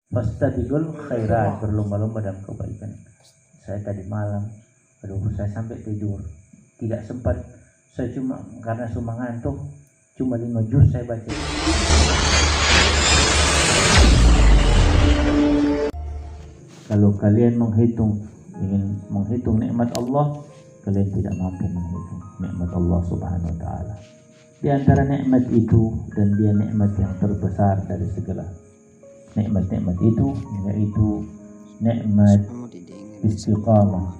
Fastabiqul khairat, berlomba-lomba dalam kebaikan. Saya tadi malam, saya sampai tidur, tidak sempat. Saya cuma karena cuma ngantuk, cuma 5 juz saya baca. Kalau kalian ingin menghitung nikmat Allah, kalian tidak mampu menghitung nikmat Allah Subhanahu wa taala. Di antara nikmat itu, dan dia nikmat yang terbesar dari segala nikmat-nikmat itu, yaitu nikmat istiqamah.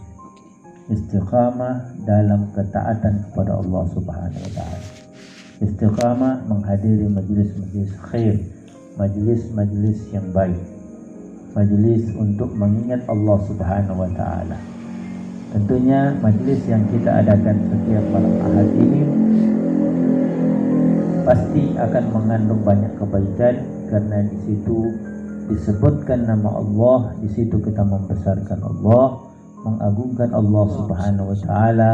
Istiqamah dalam ketaatan kepada Allah Subhanahu wa taala. Istiqamah menghadiri majlis-majlis khair, majlis-majlis yang baik, majlis untuk mengingat Allah Subhanahu wa taala. Tentunya majlis yang kita adakan setiap malam Ahad ini pasti akan mengandung banyak kebaikan, karena di situ disebutkan nama Allah, di situ kita membesarkan Allah, mengagungkan Allah Subhanahu wa taala,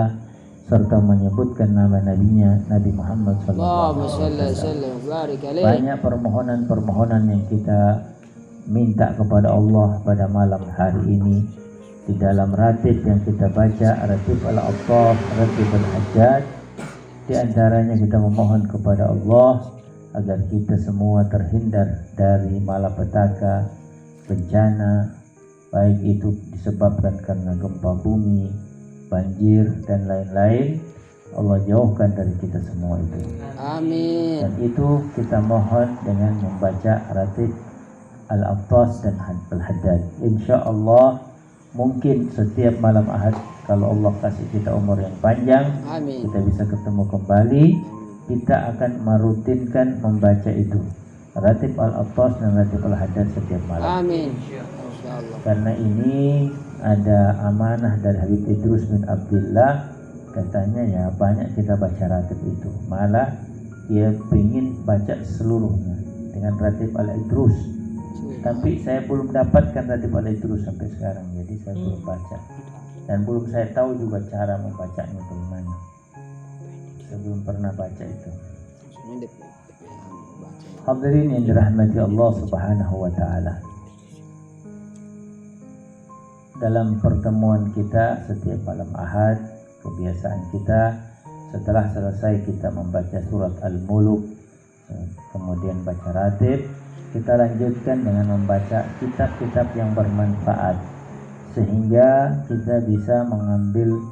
serta menyebutkan nama nabinya Nabi Muhammad sallallahu alaihi wasallam. Banyak permohonan-permohonan yang kita minta kepada Allah pada malam hari ini di dalam ratib yang kita baca, ratib al-Attaf, ratib al-Hajjaj. Di antaranya kita memohon kepada Allah agar kita semua terhindar dari malapetaka, bencana, baik itu disebabkan karena gempa bumi, banjir, dan lain-lain. Allah jauhkan dari kita semua itu. Amin. Dan itu kita mohon dengan membaca ratib Al-Attas dan Al-Haddad. Insya Allah mungkin setiap malam Ahad, kalau Allah kasih kita umur yang panjang, amin, kita bisa ketemu kembali. Kita akan merutinkan membaca itu, ratib Al-Attas dan ratib Al-Haddad setiap malam. Amin. Karena ini ada amanah dari Habib Idrus bin Abdullah, katanya ya banyak kita baca ratib itu, malah dia ingin baca seluruhnya dengan ratib Al-Idrus. Tapi saya belum dapatkan ratib Al-Idrus sampai sekarang, jadi saya belum baca, dan belum saya tahu juga cara membacanya bagaimana. Saya belum pernah baca itu. Hadirin yang dirahmati Allah Subhanahu wa taala, dalam pertemuan kita setiap malam Ahad, kebiasaan kita setelah selesai kita membaca surat Al-Mulk, kemudian baca ratib, kita lanjutkan dengan membaca kitab-kitab yang bermanfaat, sehingga kita bisa mengambil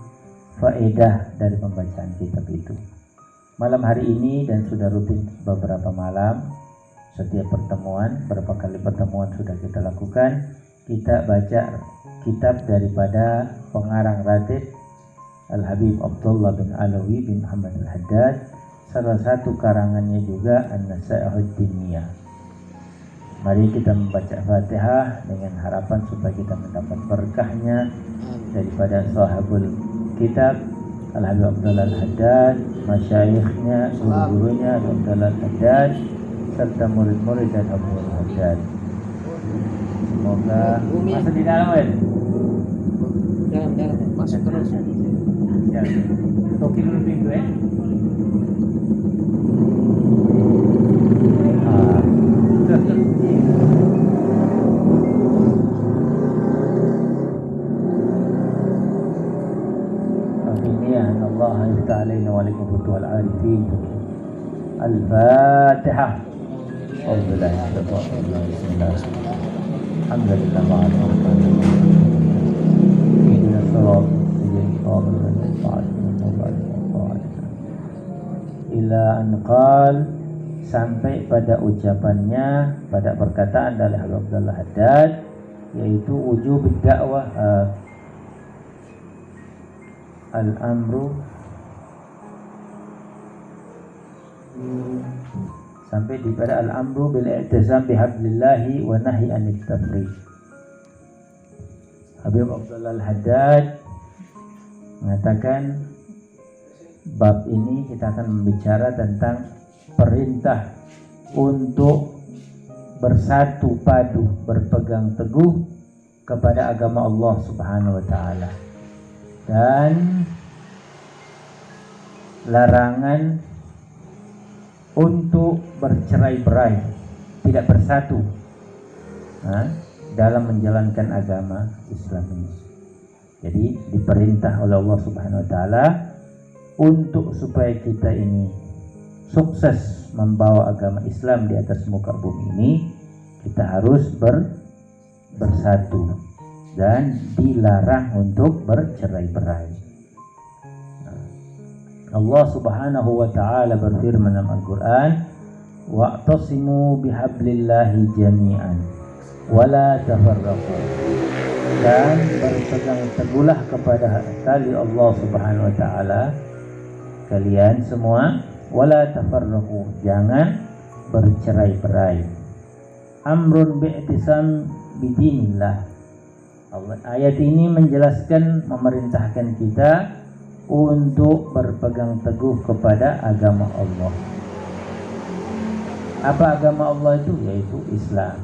faedah dari pembacaan kitab itu. Malam hari ini dan sudah rutin beberapa malam, setiap pertemuan, berapa kali pertemuan sudah kita lakukan, kita baca kitab daripada pengarang ratib Al-Habib Abdullah bin Alawi bin Muhammad Al-Haddad. Salah satu karangannya juga An-Nasaihud Diniyah. Mari kita membaca Fatihah dengan harapan supaya kita mendapat berkahnya daripada sahabul kitab Al-Habib Abdullah Al-Haddad, masyaikhnya, guru-gurunya Abdullah Al-Haddad, serta murid-murid dan Abdullah Al-Haddad. Semoga masuk di dalam, dalam masuk terus. Ya, toki dulu pintu Allah yafta alaina wa alaikum futuhal arifin. Al-Fatihah. Bismillah. Alhamdulillah ila anqal, sampai pada ucapannya, pada perkataan dari Habib Abdullah Haddad, yaitu wujub dakwah al-amru, sampai di pada al-amru bil i'tizam bihablillahi wa nahi anit tafriq. Habib Abdullah Al-Haddad mengatakan bab ini kita akan membicara tentang perintah untuk bersatu padu, berpegang teguh kepada agama Allah Subhanahu wa taala, dan larangan untuk bercerai-berai, tidak bersatu dalam menjalankan agama Islam ini. Jadi diperintah oleh Allah Subhanahu wa taala untuk supaya kita ini sukses membawa agama Islam di atas muka bumi ini, kita harus bersatu dan dilarang untuk bercerai-berai. Allah Subhanahu wa taala berfirman dalam Al-Qur'an, wa'tasimu bihablillahi jami'an wa la tafarraqu. Dan berpegang teguhlah kepada tali Allah Subhanahu wa taala kalian semua, wala tafarraqu, jangan bercerai-berai. Amrun bi'tisam bidinillah. Ayat ini menjelaskan, memerintahkan kita untuk berpegang teguh kepada agama Allah. Apa agama Allah itu? Yaitu Islam.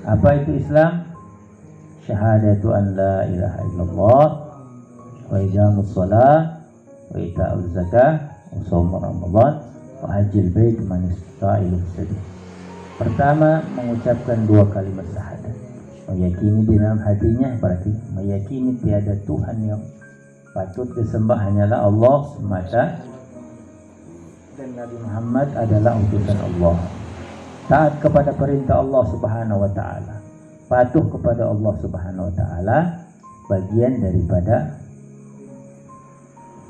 Apa itu Islam? Syahadatu an la ilaha illallah wa iqamus shalah wa ita'uz zakah wa shaum ramadan wa hajjil bait man istata'a ilaihi sabila. Pertama, mengucapkan dua kalimat syahadat, meyakini di dalam hatinya, berarti meyakini tiada Tuhan yang patut disembah hanyalah Allah semata, dan Nabi Muhammad adalah utusan Allah. Taat kepada perintah Allah Subhanahu wa taala, patuh kepada Allah Subhanahu wa taala, bagian daripada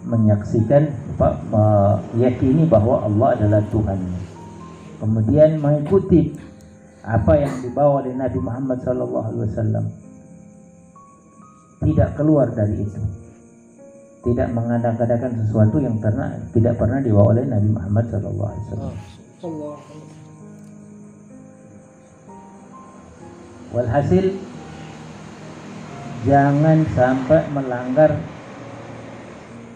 menyaksikan, meyakini bahwa Allah adalah Tuhan. Kemudian mengikuti apa yang dibawa oleh Nabi Muhammad SAW, tidak keluar dari itu, tidak mengadakan sesuatu yang tidak pernah dibawa oleh Nabi Muhammad SAW. Walhasil, jangan sampai melanggar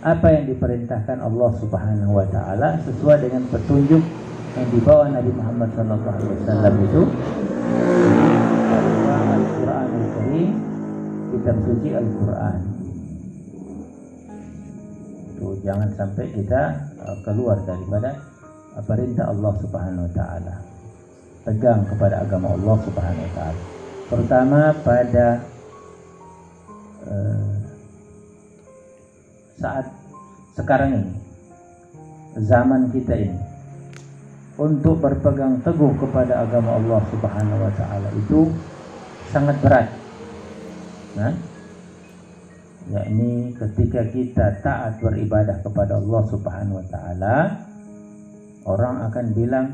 apa yang diperintahkan Allah Subhanahu wa taala sesuai dengan petunjuk yang dibawa Nabi Muhammad SAW itu, Al-Quranul Karim, kitab suci Al-Quran. Itu jangan sampai kita keluar daripada perintah Allah Subhanahu wa taala. Pegang kepada agama Allah Subhanahu wa taala. Pertama, pada saat sekarang ini, zaman kita ini, untuk berpegang teguh kepada agama Allah Subhanahu wa taala itu sangat berat. Yakni ketika kita taat beribadah kepada Allah Subhanahu wa taala, orang akan bilang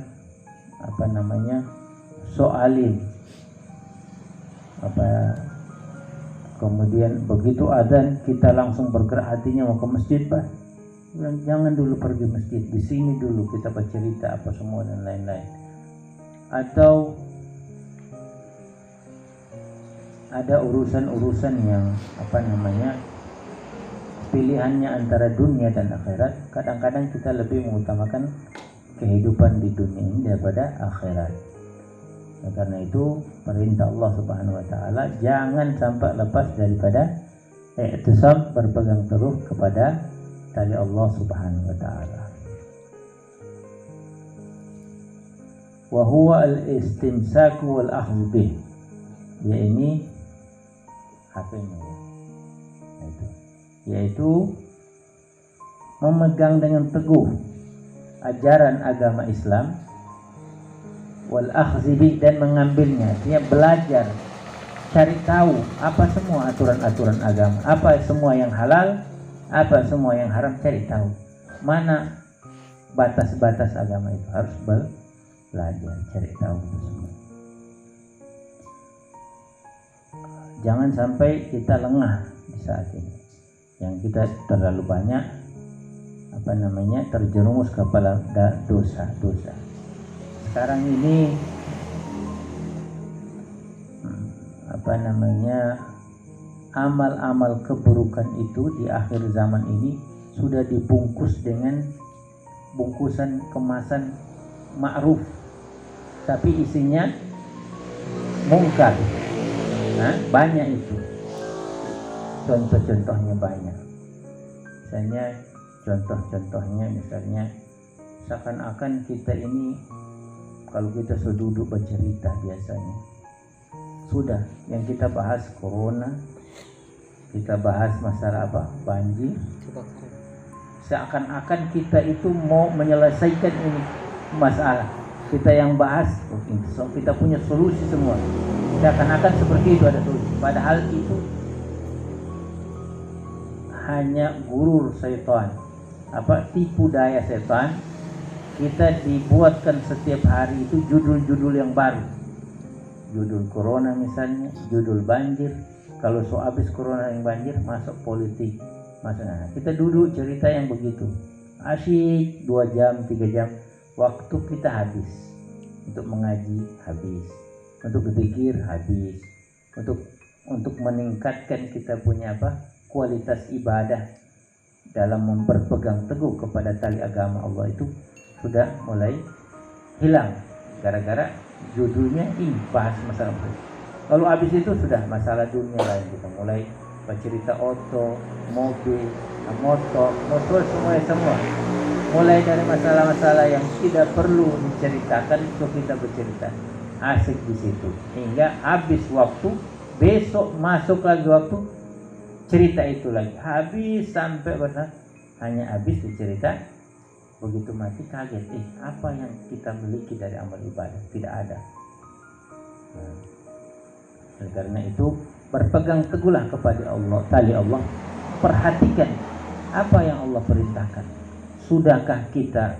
so alim. Kemudian begitu adzan kita langsung bergerak hatinya mau ke masjid, Pak. Jangan dulu pergi masjid, di sini dulu kita bercerita apa semua dan lain-lain. Atau ada urusan-urusan yang pilihannya antara dunia dan akhirat. Kadang-kadang kita lebih mengutamakan kehidupan di dunia ini daripada akhirat. Karena itu perintah Allah Subhanahu wa taala jangan sampai lepas daripada i'tisam, berpegang teguh kepada tali Allah Subhanahu wa taala. Wa huwa al-istimsaku wal akhdh bih. Ya ini HP-nya ya. Yaitu memegang dengan teguh ajaran agama Islam, wal akhzibi, dan mengambilnya, artinya belajar, cari tahu apa semua aturan-aturan agama, apa semua yang halal, apa semua yang haram, cari tahu mana batas-batas agama itu, harus belajar, cari tahu semua. Jangan sampai kita lengah di saat ini, yang kita terlalu banyak terjerumus kepada dosa-dosa. Sekarang ini amal-amal keburukan itu di akhir zaman ini sudah dibungkus dengan bungkusan kemasan ma'ruf, tapi isinya mungkar. Banyak itu, contoh-contohnya banyak. Misalnya seakan-akan kita ini, kalau kita seduduk bercerita biasanya, sudah. Yang kita bahas corona, kita bahas masalah apa? Banjir. Seakan-akan kita itu mau menyelesaikan ini masalah. Kita yang bahas, kita punya solusi semua. Seakan-akan seperti itu ada solusi. Padahal itu hanya gurur syaitan. Tipu daya setan. Kita dibuatkan setiap hari itu judul-judul yang baru. Judul corona misalnya, judul banjir. Kalau habis corona yang banjir, masuk politik. Kita duduk cerita yang begitu. Asyik 2 jam, 3 jam. Waktu kita habis. Untuk mengaji habis. Untuk berzikir habis. Untuk meningkatkan kita punya kualitas ibadah dalam berpegang teguh kepada tali agama Allah itu sudah mulai hilang gara-gara judulnya ini bahas masalah itu. Lalu habis itu sudah masalah dunia lain, kita mulai bercerita auto, mobil, motor semua. Mulai dari masalah-masalah yang tidak perlu diceritakan itu kita bercerita. Asik di situ. Hingga habis waktu, besok masuk lagi waktu, cerita itu lagi. Habis sampai hanya habis dicerita. Begitu mati kaget, apa yang kita miliki dari amal ibadah? Tidak ada. Karena itu berpegang teguhlah kepada Allah, tali Allah. Perhatikan apa yang Allah perintahkan. Sudahkah kita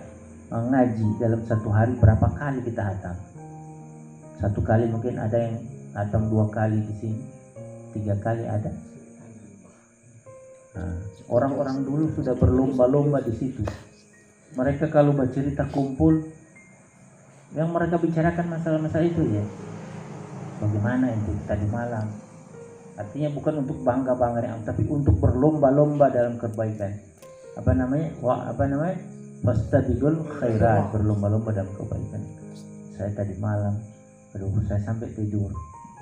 mengaji dalam satu hari berapa kali kita hatam? 1 kali mungkin ada yang hatam 2 kali di sini, 3 kali ada. Orang-orang dulu sudah berlomba-lomba di situ. Mereka kalau bercerita kumpul, yang mereka bicarakan masalah-masalah itu ya. Bagaimana itu tadi malam? Artinya bukan untuk bangga-bangga, tapi untuk berlomba-lomba dalam kebaikan. Fastabiqul khairat, berlomba-lomba dalam kebaikan. Saya tadi malam, saya sampai tidur,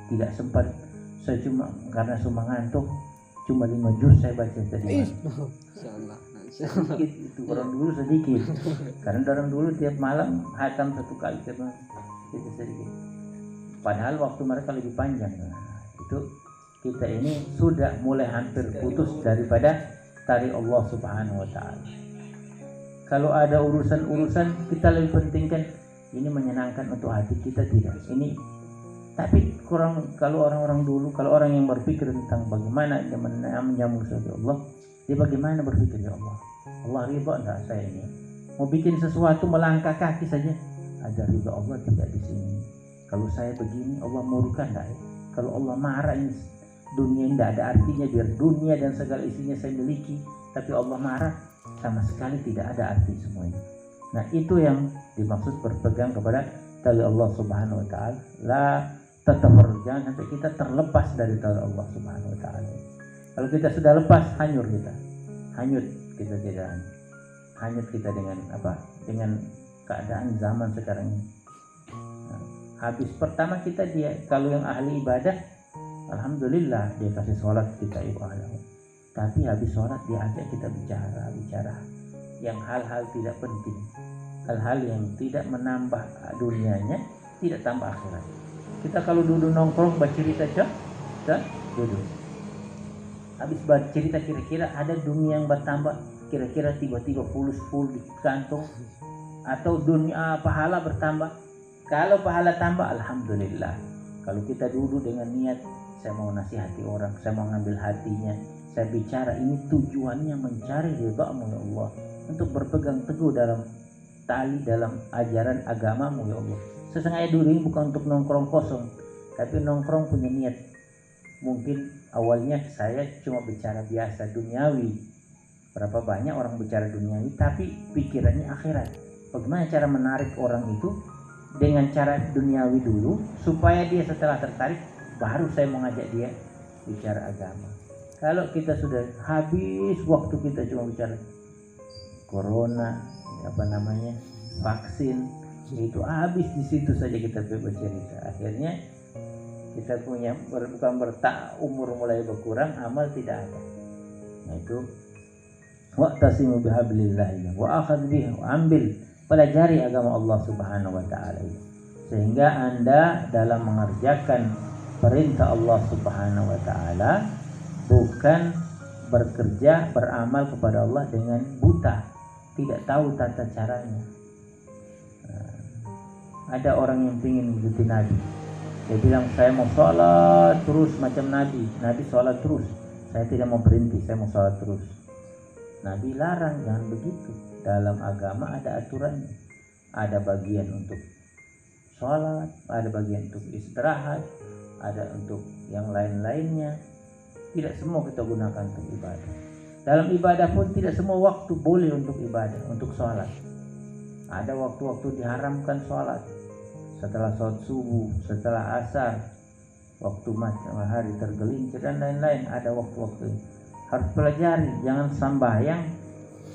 tidak sempat. Saya karena ngantuk, cuma 5 juz saya baca tadi malam. Sedikit itu orang dulu sedikit. Karena orang dulu tiap malam hatam 1 kali tiap malam. Itu sedikit. Padahal waktu mereka lebih panjang. Itu kita ini sudah mulai hampir putus daripada tali Allah Subhanahu wa taala. Kalau ada urusan-urusan kita lebih pentingkan ini menyenangkan untuk hati kita, tidak. Ini tapi kalau orang-orang dulu, kalau orang yang berpikir tentang bagaimana dia menyambung sama Allah, dia bagaimana berpikir, ya Allah, Allah ridha enggak saya ini? Mau bikin sesuatu melangkah kaki saja, ada ridha Allah tidak di sini. Kalau saya begini, Allah murka enggak ya? Kalau Allah marah, ini dunia enggak ada artinya, biar dunia dan segala isinya saya miliki, tapi Allah marah, sama sekali tidak ada arti semuanya. Nah itu yang dimaksud berpegang kepada tali Allah Subhanahu wa taala. La tatafarruj, jangan sampai kita terlepas dari tali Allah Subhanahu wa taala. Kalau kita sudah lepas, hanyut kita tidak hanyut kita dengan dengan keadaan zaman sekarang ini. Habis pertama kita kalau yang ahli ibadah, alhamdulillah dia kasih sholat kita ibadah. Tapi habis sholat dia ajak kita bicara yang hal-hal tidak penting, hal-hal yang tidak menambah dunianya, tidak tambah akhirat. Kita kalau duduk nongkrong bercerita kita duduk. Habis bercerita kira-kira ada dunia yang bertambah, kira-kira tiba-tiba full di kantong, atau dunia pahala bertambah. Kalau pahala tambah, alhamdulillah. Kalau kita duduk dengan niat, saya mau nasihati orang, saya mau ngambil hatinya, saya bicara ini tujuannya mencari ridha-Mu ya Allah, untuk berpegang teguh dalam tali, dalam ajaran agama-Mu ya Allah. Sesengaja dulu ini bukan untuk nongkrong kosong, tapi nongkrong punya niat. Mungkin awalnya saya cuma bicara biasa duniawi. Berapa banyak orang bicara duniawi tapi pikirannya akhirat. Bagaimana cara menarik orang itu dengan cara duniawi dulu, supaya dia setelah tertarik baru saya mau ngajak dia bicara agama. Kalau kita sudah habis waktu kita cuma bicara corona, vaksin, itu habis di situ saja kita bercerita. Akhirnya kita punya bukan umur mulai berkurang, amal tidak ada. Nah itu wa'tasimu bihablillah wa akhadh bihi, ambil, pelajari agama Allah Subhanahu wa taala, sehingga Anda dalam mengerjakan perintah Allah Subhanahu wa taala, bukan bekerja beramal kepada Allah dengan buta, tidak tahu tata caranya. Ada orang yang ingin mengikuti Nabi, dia bilang saya mau sholat terus macam Nabi sholat terus, saya tidak mau berhenti, saya mau sholat terus. Nabi larang, jangan begitu. Dalam agama ada aturannya, ada bagian untuk sholat, ada bagian untuk istirahat, ada untuk yang lain-lainnya. Tidak semua kita gunakan untuk ibadah. Dalam ibadah pun tidak semua waktu boleh untuk ibadah, untuk sholat. Ada waktu-waktu diharamkan sholat, setelah sholat subuh, setelah asar, waktu matahari tergelincir dan lain-lain. Ada waktu-waktu harus pelajari, jangan sambayang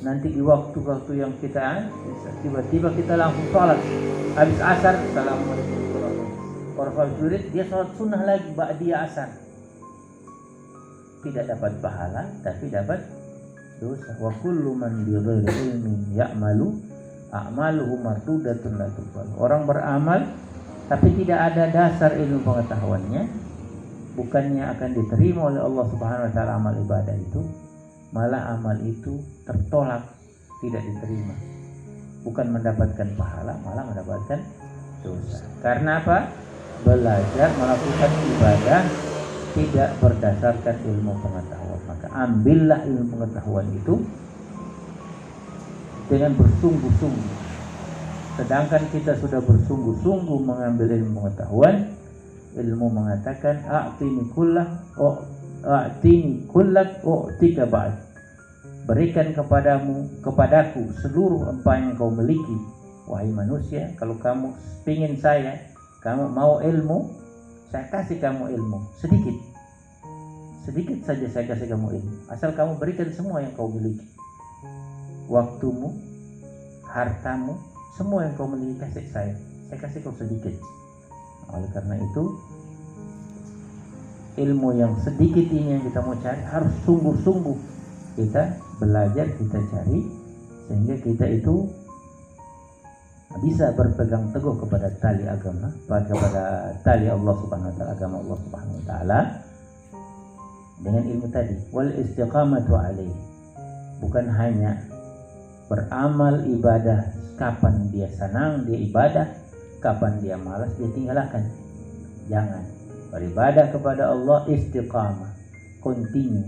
nanti di waktu-waktu yang kita tiba-tiba kita langsung sholat. Habis asar, assalamualaikum warahmatullahi wabarakatuh, dia sholat sunnah lagi ba'diyah asar. Tidak dapat pahala, tapi dapat dosa. Wa kullu man bi ghairi ilmin ya'malu a'maluhu mardudatun la tuqbal. Orang beramal tapi tidak ada dasar ilmu pengetahuannya, bukannya akan diterima oleh Allah Subhanahu wa taala amal ibadah itu, malah amal itu tertolak, tidak diterima. Bukan mendapatkan pahala, malah mendapatkan dosa. Karena apa? Belajar melakukan ibadah tidak berdasarkan ilmu pengetahuan. Maka ambillah ilmu pengetahuan itu dengan bersungguh-sungguh. Sedangkan kita sudah bersungguh-sungguh mengambil ilmu pengetahuan, ilmu mengatakan a'tini kullak u'tika ba'd. Berikan kepadaku seluruh apa yang kau miliki, wahai manusia. Kalau kamu ingin saya, kamu mau ilmu, saya kasih kamu ilmu sedikit saja, saya kasih kamu ilmu, asal kamu berikan semua yang kau miliki, waktumu, hartamu, semua yang kau miliki kasih saya kasih kau sedikit. Oleh karena itu, ilmu yang sedikit ini yang kita mau cari harus sungguh-sungguh kita belajar, kita cari, sehingga kita itu bisa berpegang teguh kepada tali agama, kepada tali Allah Subhanahu wa taala, agama Allah Subhanahu wa taala, dengan ilmu tadi. Wal istiqamatu alaihi, bukan hanya beramal ibadah kapan dia senang dia ibadah, kapan dia malas dia tinggalkan. Jangan. Beribadah kepada Allah istiqamah, continue.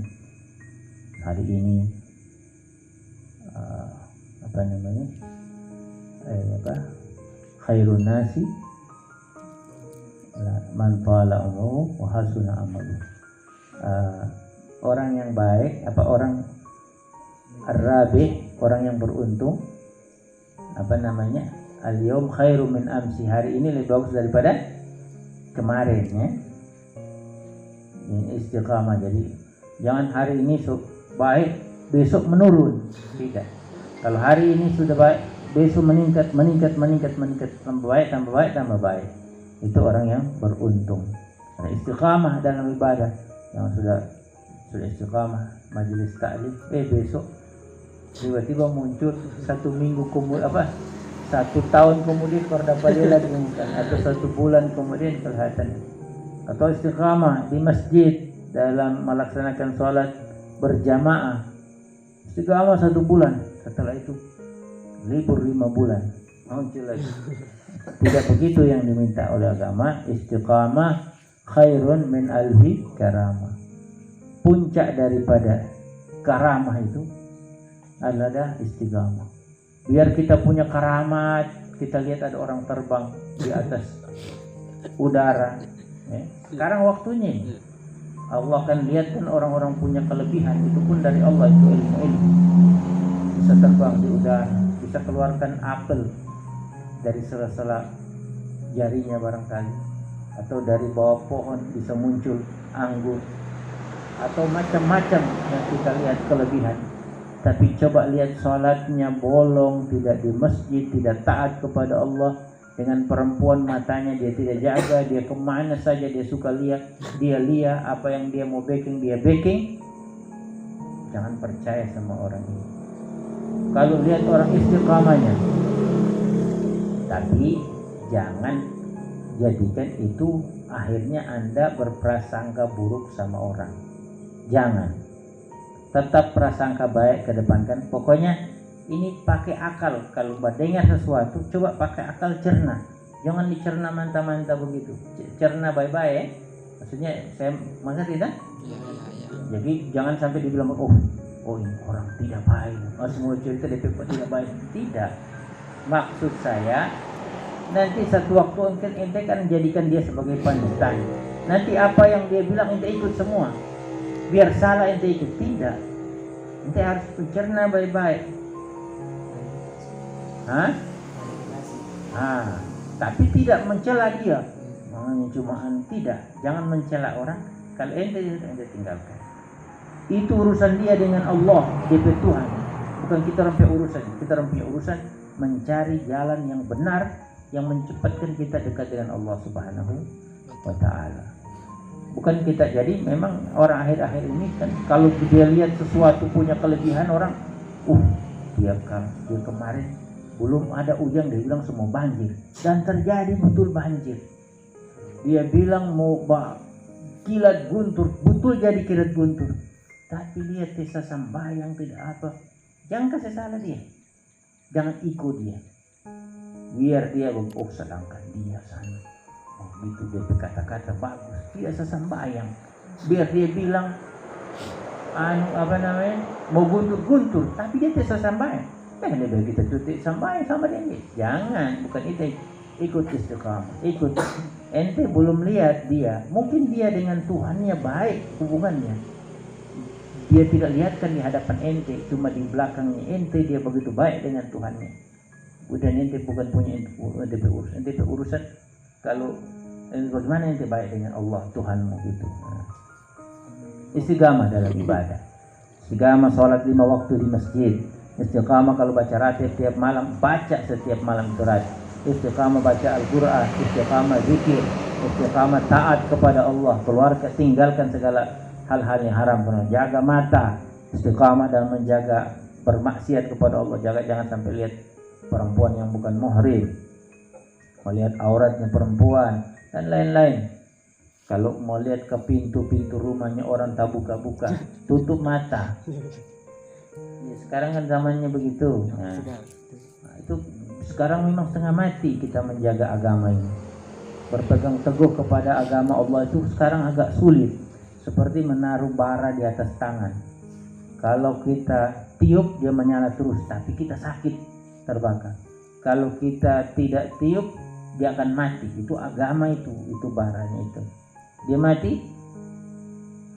Hari ini khairun nasi man tala umruhu wa hasuna amaluhu. Orang yang baik, orang ar-rabih, orang yang beruntung, al-yawm khairum min amsi, hari ini lebih bagus daripada kemarin, ya. Ini istiqamah. Jadi jangan hari ini baik besok menurun, tidak. Kalau hari ini sudah baik, besok meningkat, tambah baik. Itu orang yang beruntung. Ada istiqamah dalam ibadah. Yang sudah istiqamah majelis ta'lim, besok tiba-tiba muncul 1 minggu kemudian 1 tahun kemudian kordapalela diumumkan, atau 1 bulan kemudian kelihatan. Atau istiqamah di masjid dalam melaksanakan sholat berjamaah, istiqamah 1 bulan, setelah itu libur 5 bulan muncul lagi. Tidak begitu yang diminta oleh agama. Istiqamah khairun min alfi karamah. Puncak daripada karamah itu adalah istiqamah. Biar kita punya karamat, kita lihat ada orang terbang di atas udara, ya. Sekarang waktunya ini. Allah akan lihatkan orang-orang punya kelebihan, itu pun dari Allah, itu ilmu. Bisa terbang di udara, bisa keluarkan apel dari sela-sela jarinya barangkali, atau dari bawah pohon bisa muncul anggur, atau macam-macam yang kita lihat kelebihan. Tapi coba lihat sholatnya bolong, tidak di masjid, tidak taat kepada Allah. Dengan perempuan matanya dia tidak jaga, dia kemana saja dia suka lihat, dia lihat apa yang dia mau backing, dia backing. Jangan percaya sama orang ini. Kalau lihat orang istiqamahnya, tapi jangan jadikan itu akhirnya Anda berprasangka buruk sama orang. Jangan. Tetap prasangka baik kedepankan. Pokoknya ini pakai akal. Kalau dengar sesuatu, coba pakai akal, cerna. Jangan dicerna manta-manta begitu. Cerna baik-baik ya. Maksudnya masa tidak? Ya. Jadi jangan sampai dibilang oh ini orang tidak baik. Semua cerita DP tidak baik. Tidak. Maksud saya nanti satu waktu ente kan jadikan dia sebagai panutan. Nanti apa yang dia bilang ente ikut semua. Biar salah ente ikut. Tidak. Ente harus mencerna baik-baik. Tapi tidak mencela dia. Tidak. Jangan mencela orang. Kalau ente tinggalkan. Itu urusan dia dengan Allah, DP Tuhan. Bukan kita rampai urusan. Kita rampai urusan mencari jalan yang benar yang mencepatkan kita dekat dengan Allah Subhanahu wa Ta'ala. Bukan kita. Jadi memang orang akhir-akhir ini kan kalau dia lihat sesuatu punya kelebihan orang, dia kemarin belum ada hujan, dia bilang semua banjir, dan terjadi betul banjir. Dia bilang mau kilat guntur, betul jadi kilat guntur. Tapi lihat desa sembahyang tidak apa. Jangan kasih salah dia. Jangan ikut dia. Biar dia sedangkan dia sana. Gitu dia berkata-kata bagus. Dia sesembahyang. Biar dia bilang mau guntur-guntur, tapi dia tidak sembahyang. Jangan dia kita cuti sembahyang sama dia. Jangan, bukan itu. Ikut istiqamah. Ikut. Ente belum lihat dia. Mungkin dia dengan Tuhannya baik hubungannya. Dia tidak lihatkan di hadapan ente, cuma di belakangnya ente dia begitu baik dengan Tuhannya. Udah ente bukan punya ente urusan kalau bagaimana ente baik dengan Allah Tuhanmu gitu. Istiqamah dalam ibadah. Istiqamah sholat 5 waktu di masjid. Istiqamah kalau baca ratib tiap malam, baca setiap malam surat. Istiqamah baca Al-Quran. Istiqamah zikir. Istiqamah taat kepada Allah. Keluarga tinggalkan segala hal-hal yang haram, jaga mata, istiqamah dalam menjaga bermaksiat kepada Allah, jangan sampai lihat perempuan yang bukan muhrim, melihat auratnya perempuan dan lain-lain. Kalau mau lihat ke pintu-pintu rumahnya orang tak buka-buka, tutup mata. Ya, sekarang kan zamannya begitu. Itu sekarang memang setengah mati kita menjaga agama ini. Berpegang teguh kepada agama Allah itu sekarang agak sulit. Seperti menaruh bara di atas tangan. Kalau kita tiup dia menyala terus, tapi kita sakit terbakar. Kalau kita tidak tiup dia akan mati. Itu agama itu baranya itu. Dia mati,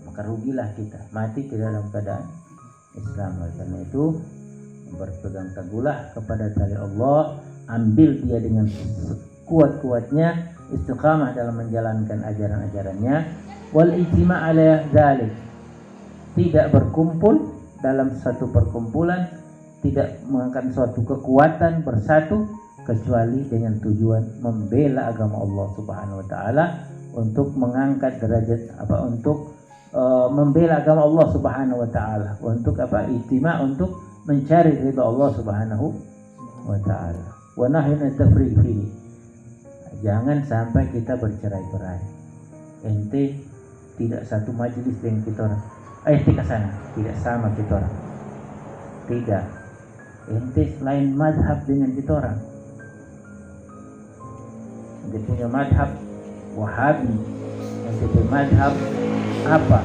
maka rugilah kita. Mati tidak dalam keadaan Islam. Karena itu berpegang teguhlah kepada tali Allah, ambil dia dengan kuat-kuatnya, istiqamah dalam menjalankan ajaran-ajarannya. Wal ijtima' ala dzalik, tidak berkumpul dalam satu perkumpulan, tidak mengangkat suatu kekuatan bersatu kecuali dengan tujuan membela agama Allah Subhanahu wa Ta'ala, untuk mengangkat derajat untuk membela agama Allah Subhanahu wa Ta'ala, untuk ijtima', untuk mencari ridha Allah Subhanahu wa Ta'ala. Wa nahyun at-tafriq fihi, jangan sampai kita bercerai-berai. Ente tidak satu majelis dengan kita orang, ente ke sana tidak sama kita orang. Tidak, ente selain madhab dengan kita orang. Ente punya madhab Wahabi, ente punya madhab apa?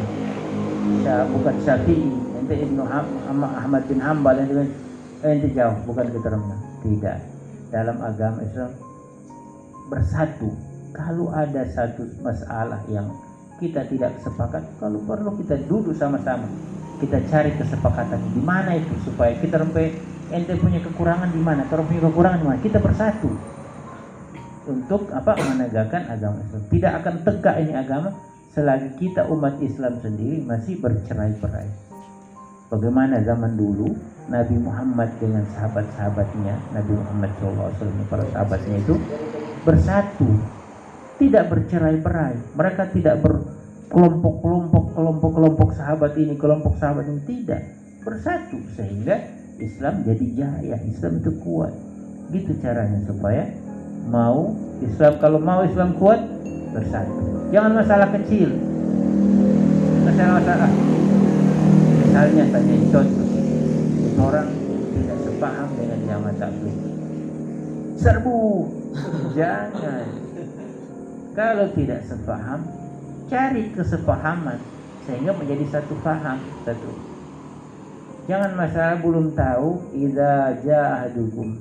Bukan Syafi'i, ente Ibnu Ahmad bin Hanbal, ente jauh, bukan kita orang. Tidak, dalam agama Islam bersatu. Kalau ada satu masalah yang kita tidak sepakat, kalau perlu kita duduk sama-sama, kita cari kesepakatan di mana itu, supaya kita sampai ente punya kekurangan di mana, kalau punya kekurangan di mana, kita bersatu untuk menegakkan agama Islam. Tidak akan tegak ini agama selagi kita umat Islam sendiri masih bercerai-berai. Bagaimana zaman dulu Nabi Muhammad dengan sahabat-sahabatnya, Nabi Muhammad SAW, para sahabatnya itu bersatu, tidak bercerai-berai. Mereka tidak berkelompok-kelompok sahabat ini, kelompok sahabat ini, tidak, bersatu, sehingga Islam jadi jaya, Islam itu kuat. Gitu caranya supaya mau Islam, kalau mau Islam kuat, bersatu. Jangan masalah kecil, masalah misalnya tanya contoh, orang tidak sepaham dengan jamaah tabligh, serbu. Jangan. Kalau tidak sepaham, cari kesepahaman sehingga menjadi satu paham. Satu. Jangan masalah belum tahu. Idza jaa ahadukum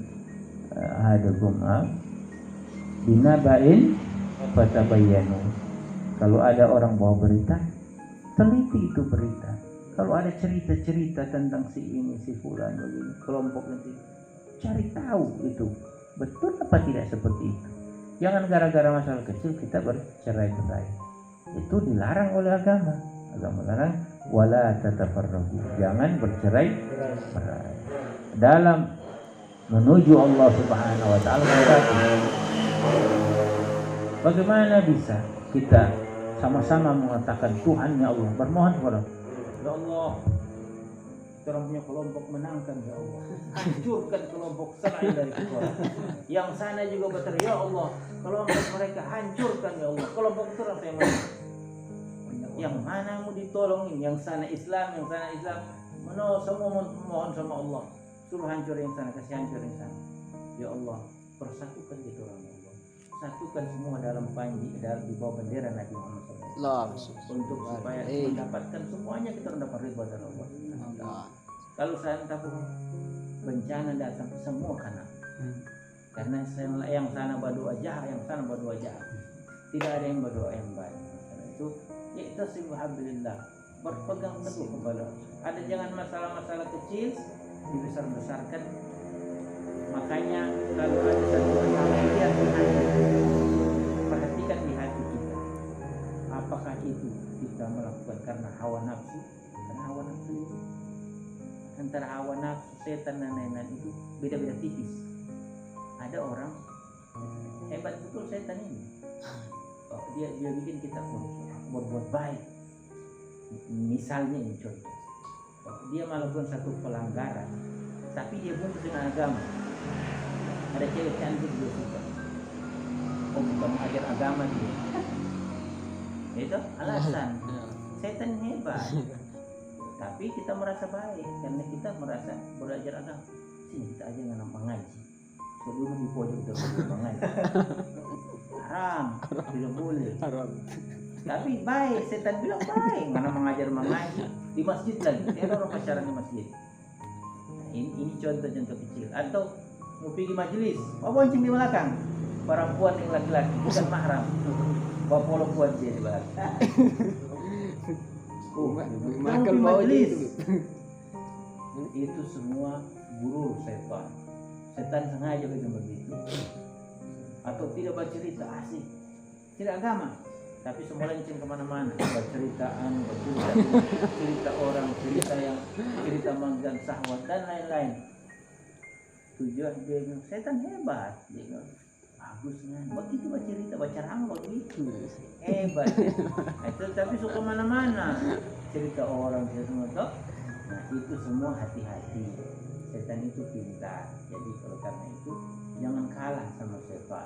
binaba'in fatabayyanu. Kalau ada orang bawa berita, teliti itu berita. Kalau ada cerita-cerita tentang si ini, si fulan, begini, kelompok nanti, cari tahu itu betul apa tidak seperti itu. Jangan gara-gara masalah kecil kita bercerai-berai. Itu dilarang oleh agama. Agama larang wala tatafarraqu. Jangan bercerai-berai. Dalam menuju Allah Subhanahu wa taala. Bagaimana bisa kita sama-sama mengatakan Tuhannya Allah, bermohon kepada Ya Allah, kita punya kelompok menangkan ya Allah, hancurkan kelompok selain dari kita. Yang sana juga berteriak ya Allah, kelompok mereka hancurkan ya Allah, kelompok itu yang mana? Yang mana mau ditolongin? Yang sana Islam, yang sana Islam, semua mohon sama Allah, suruh hancur yang sana, kasih hancur yang sana. Ya Allah, persatukan kita orang Allah, satukan semua dalam panji, di bawah bendera Nabi Muhammad SAW, untuk supaya mendapatkan semuanya kita mendapat ridha dari Allah. Kalau saya takut bencana datang semua karena yang sana berdoa jahat, yang sana berdoa jahat, tidak ada yang berdoa yang baik. Karena itu kita subhanallah berpegang teguh kepada ada, jangan masalah-masalah kecil dibesar-besarkan. Makanya kalau ada satu masalah lihat di hati, perhatikan di hati kita, apakah itu kita melakukan karena hawa nafsu? Karena hawa nafsu itu antara hawa nafsu, setan dan lain-lain itu beda-beda tipis. Ada orang hebat betul setan ini, dia bikin kita berbuat baik. Misalnya ini contoh, dia melakukan satu pelanggaran, tapi dia bungkus dengan agama. Ada cewek cantik dia suka, kita mengajar agama dia. Itu alasan setan hebat. Tapi kita merasa baik karena kita merasa belajar agama. Sini kita aja nggak mengaji. Sebelum di pojok kita mengaji. Haram, tidak boleh. Haram. Tapi baik, setan bilang baik. Mana mengajar mengaji di masjid lagi. Ada orang pacaran di masjid. Ini contoh-contoh kecil. Atau mau pergi majelis, bonceng di belakang. Perempuan yang laki-laki bukan mahram. Bawa polo kuat dia di belakang. Makan majelis. Itu semua guru setan. Setan sengaja begitu. Atau tidak bercerita asik, tidak agama, tapi semua lenceng kemana-mana, berceritaan, cerita orang, cerita manggang sahwat dan lain-lain. Tujuan dia bilang setan hebat, dia bilang bagus kan, begitu bercerita, berceramah begitu hebat. Itu tapi suka mana-mana, cerita orang, cerita. Nah itu semua hati-hati. Setan itu pintar. Jadi kalau karena itu jangan kalah sama setan.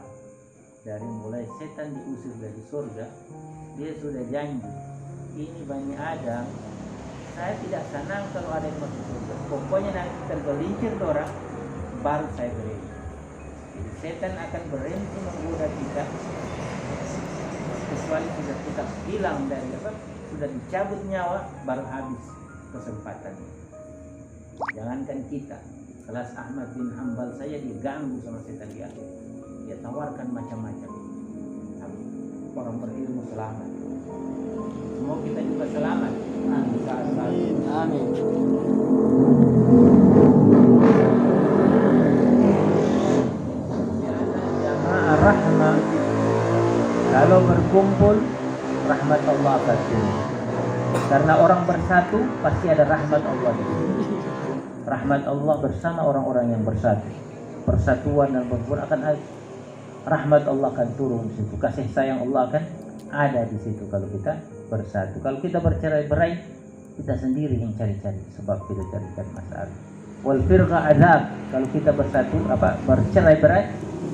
Dari mulai setan diusir dari surga, dia sudah janji, ini Bani Adam, saya tidak senang kalau ada yang masuk surga. Pokoknya nanti tergelincir orang, baru saya berhenti. Jadi setan akan berhenti menggoda kita, kecuali sudah kita hilang dari sudah dicabut nyawa, baru habis kesempatannya. Jangankan kita, kelas Ahmad bin Hanbal saya diganggu sama setan di akhir. Dia tawarkan macam-macam. Orang berilmu selamat. Semoga kita juga selamat. Amin. Amin. Jamaah rahmat. Kalau berkumpul, rahmat Allah akan turun. Karena orang bersatu pasti ada rahmat Allah. Rahmat Allah bersama orang-orang yang bersatu. Persatuan dan berkumpul akan ada. Rahmat Allah akan turun di situ. Kasih sayang Allah akan ada di situ kalau kita bersatu. Kalau kita bercerai-berai, kita sendiri yang cari-cari sebab kita cari-cari masalah. Wal firqa azab. Kalau kita bersatu bercerai-berai,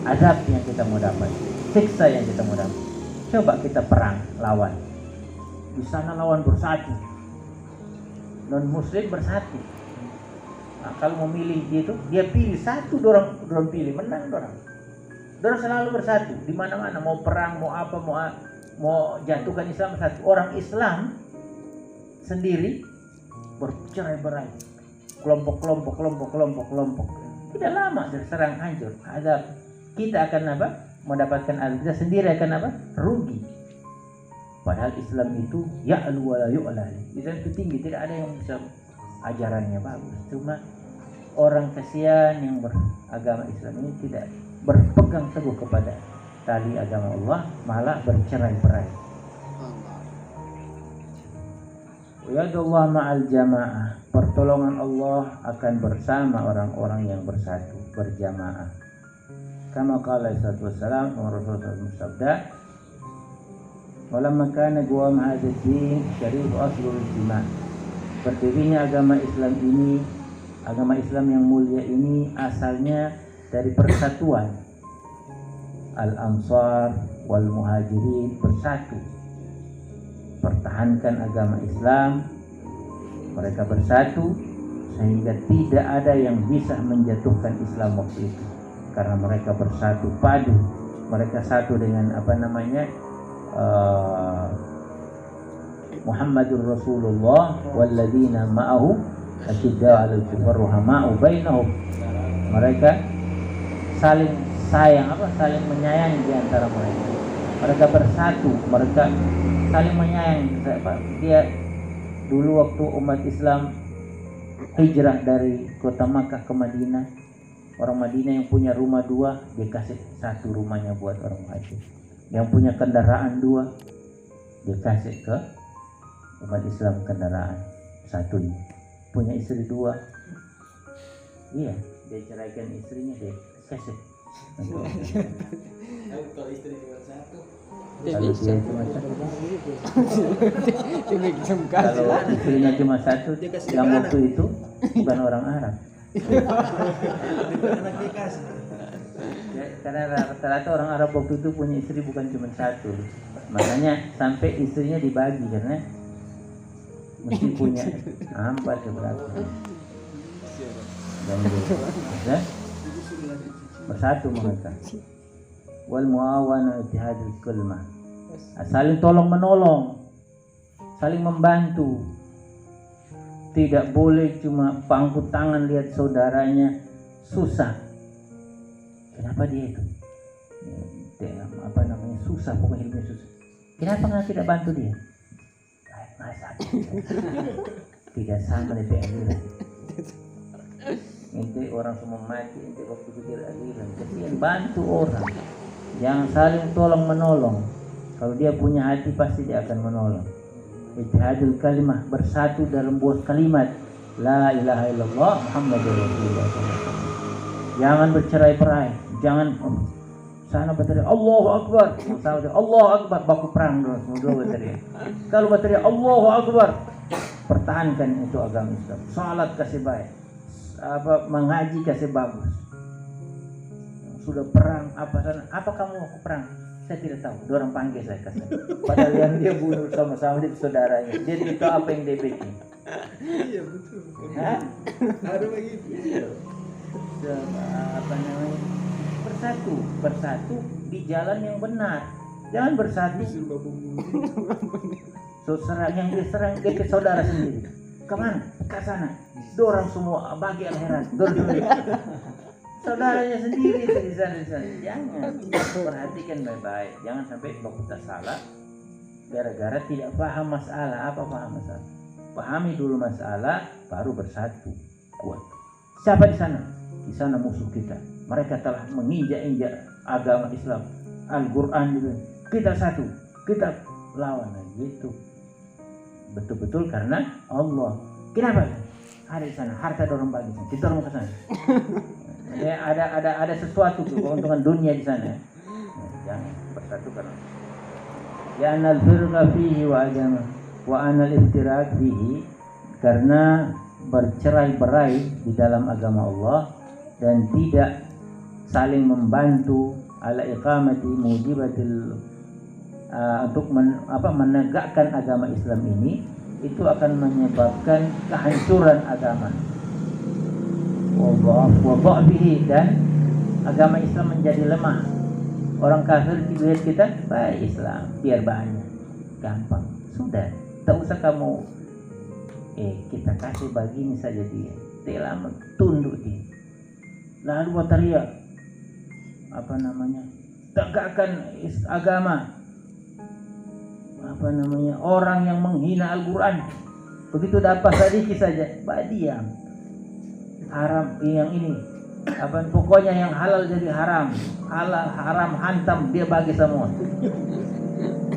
azab yang kita mau dapat, siksa yang kita mau dapat. Coba kita perang lawan. Di sana lawan bersatu. Non muslim bersatu. Nah, kalau memilih gitu, dia pilih satu, dorang pilih, menang dorang. Dorang selalu bersatu di mana-mana, mau perang, mau apa, mau jatuhkan Islam satu. Orang Islam sendiri bercerai-berai. Kelompok. Tidak lama terserang hancur. Azab. Kita akan apa? Mendapatkan azab. Kita sendiri akan apa? Rugi. Padahal Islam itu ya'lu wa la yu'la. Islam itu tinggi, tidak ada yang bisa ajarannya bagus. Cuma orang kasihan yang beragama Islam ini tidak berpegang teguh kepada tali agama Allah, malah bercerai-berai. Yadullah ma'al jamaah. Pertolongan Allah akan bersama orang-orang yang bersatu, berjamaah. Kama qala sallallahu alaihi wasallam, Rasulullah bersabda, "Walamma kana qawam hadzal din syarif aslul ijtima'." Berdirinya agama Islam ini, agama Islam yang mulia ini asalnya dari persatuan. Al-Ansar wal Muhajirin bersatu, pertahankan agama Islam. Mereka bersatu sehingga tidak ada yang bisa menjatuhkan Islam waktu itu, karena mereka bersatu padu. Mereka satu dengan Muhammadur Rasulullah walladzina ma'ahu asyidda'u 'alal kuffar rahama'u bainahum. Mereka saling sayang, saling menyayangi di antara mereka. Mereka bersatu, mereka saling menyayangi. Dia dulu waktu umat Islam hijrah dari kota Makkah ke Madinah, orang Madinah yang punya rumah 2, dia kasih 1 rumahnya buat orang Muhajir. Yang punya kendaraan 2, dia kasih ke umat Islam kendaraan 1. Punya istri 2, iya, dia ceraikan istrinya, dia kasih. Kalau istri cuma 1, kalau dia cuma 1, kalau istrinya cuma 1, yang waktu itu bukan orang Arab. anak dikasih. Ya, karena rata-rata orang Arab waktu itu punya istri bukan cuma 1, makanya sampai istrinya dibagi karena mesti punya 4 seberapa. Dan ya, bersatu mereka. Wal muawana ittihadul kalimah. Saling tolong menolong, saling membantu. Tidak boleh cuma pangku tangan lihat saudaranya susah. Kenapa dia itu? Susah, pokoknya hidupnya susah. Kenapa nggak tidak bantu dia? Masa tidak sama dengan aliran. Ente orang semua mati, ente waktu pikir aliran. Kesian, bantu orang. Jangan saling tolong menolong. Kalau dia punya hati pasti dia akan menolong. Ittihadul kalimah, bersatu dalam buah kalimat La ilaha illallah Muhammadur Rasulullah. Jangan bercerai-berai. Jangan sana berteriak Allahu Akbar, Allahu Akbar, baku perang dulu berteriak. Kalau berteriak Allahu Akbar, pertahankan itu agama Islam. Salat kasih baik, mengaji kasih bagus. Sudah perang apa kamu mau perang? Saya tidak tahu. Dia orang panggil saya kasih. Padahal yang dia bunuh sama-sama dia saudaranya. Dia tidak tahu apa yang dia bikin. Iya betul. Ada begitu. Bersatu di jalan yang benar. Jangan bersatu. Yang diserang dia ke saudara sendiri. Kemana? Ke sana. Dorang semua bagi akhirat. Saudaranya sendiri di sana. Jangan, perhatikan baik-baik. Jangan sampai kita salah gara-gara tidak paham masalah. Apa paham masalah? Pahami dulu masalah, baru bersatu kuat. Siapa di sana? Di sana musuh kita. Mereka telah menginjak-injak agama Islam, Al-Quran juga. Kita satu, kita lawan gitu. Betul-betul karena Allah. Kenapa? Ada di sana, harta dorong bagi sana. Kita orang ke sana. Ada sesuatu keuntungan dunia di sana. Jangan bersatu karena ya anal firqa fihi wa agama wa anal iftirak fihi, karena bercerai-berai di dalam agama Allah dan tidak saling membantu ala iqamati mujibatil untuk menegakkan agama Islam ini, itu akan menyebabkan kehancuran agama. Wababihi, dan agama Islam menjadi lemah. Orang kafir lihat kita, baik Islam, biar banyak, gampang, sudah, tak usah kamu kita kasih begini saja dia, telah tunduk dia. Lalu wataria tegakkan agama, orang yang menghina Al-Quran, begitu dapat sedikit saja, diam. Haram yang ini, pokoknya yang halal jadi haram, halal haram hantam, dia bagi semua.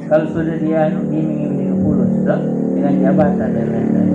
Kalau sudah dia diiming-iming fulus dengan jabatan dan lain-lain,